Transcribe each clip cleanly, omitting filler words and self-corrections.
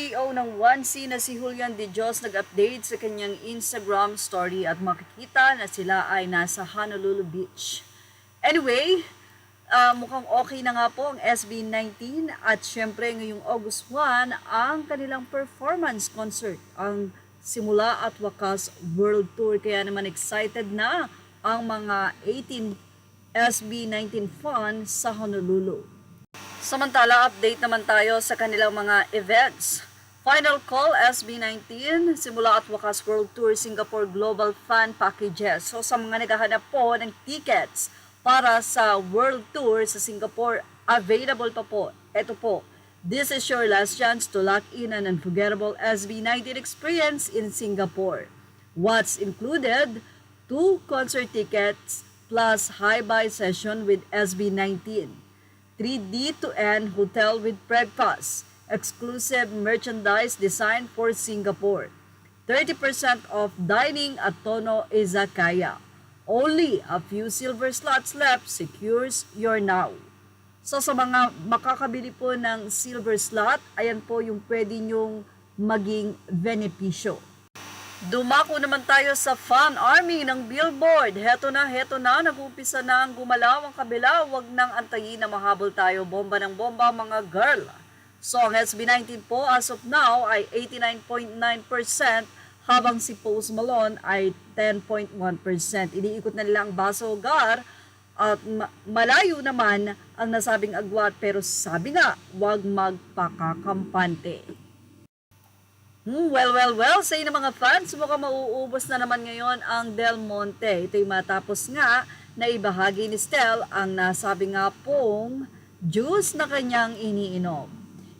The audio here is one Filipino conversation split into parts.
CEO ng 1C na si Julian De Dios nag-update sa kanyang Instagram story at makikita na sila ay nasa Honolulu Beach. Anyway, mukhang okay na nga po ang SB19 at syempre ngayong August 1 ang kanilang performance concert, ang Simula at Wakas World Tour. Kaya naman excited na ang mga 18 SB19 fans sa Honolulu. Samantala, update naman tayo sa kanilang mga events. Final Call SB19, Simula at Wakas World Tour Singapore Global Fan Packages. So sa mga naghahanap po ng tickets para sa World Tour sa Singapore, available pa po. Ito po, this is your last chance to lock in an unforgettable SB19 experience in Singapore. What's included? 2 concert tickets plus high-buy session with SB19. 3D-to-N hotel with breakfast, exclusive merchandise designed for Singapore, 30% off dining at Tono Izakaya. Only a few silver slots left secures your now. So sa mga makakabili po ng silver slot, ayan po yung pwede nyong maging benepisyo. Dumako naman tayo sa Fan Army ng Billboard. Heto na, nag-umpisa na ang gumalaw ang kabila. Huwag nang antayin na mahabol tayo. Bomba ng bomba mga girl. So ang SB19 po as of now ay 89.9% habang si Post Malone ay 10.1%. Iniikot na nila ang Basogar at malayo naman ang nasabing agwat pero sabi nga, huwag magpakakampante. Well, sa inyo mga fans, mukhang mauubos na naman ngayon ang Del Monte. Ito'y matapos nga na ibahagi ni Stel ang nasabi nga pong juice na kanyang iniinom.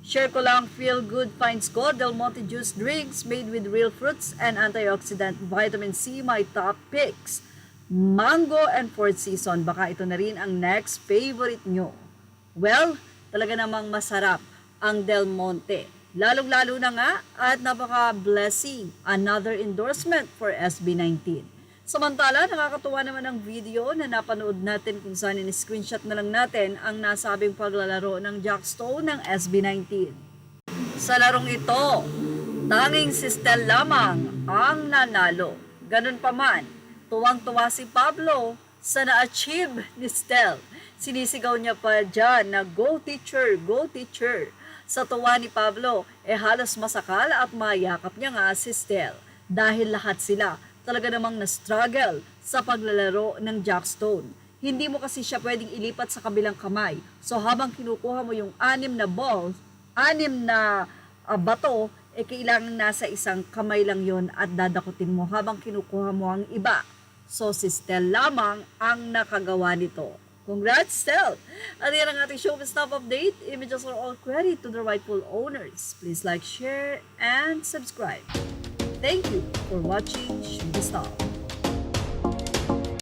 Share ko lang, feel good finds ko, Del Monte juice drinks made with real fruits and antioxidant vitamin C, my top picks. Mango and fourth season, baka ito na rin ang next favorite nyo. Well, talaga namang masarap ang Del Monte. Lalong-lalo na nga at napaka-blessing, another endorsement for SB19. Samantala, nakakatuwa naman ang video na napanood natin kung saan in-screenshot na lang natin ang nasabing paglalaro ng Jackstone ng SB19. Sa larong ito, tanging si Stel lamang ang nanalo. Ganun pa man, tuwang-tuwa si Pablo sa na-achieve ni Stel. Sinisigaw niya pa dyan na go teacher, go teacher. Sa tuwa ni Pablo, halos masakal at mayakap niya nga si Stel dahil lahat sila talaga namang na-struggle sa paglalaro ng Jackstone. Hindi mo kasi siya pwedeng ilipat sa kabilang kamay. So habang kinukuha mo yung 6 na balls, 6 na bato, kailangan nasa isang kamay lang yon at dadakutin mo habang kinukuha mo ang iba. So si Stel lamang ang nakagawa nito. Congrats, Stel! At yan ang ating Showbiz Top Update. Images are all credit to the rightful owners. Please like, share, and subscribe. Thank you for watching Showbiz Top.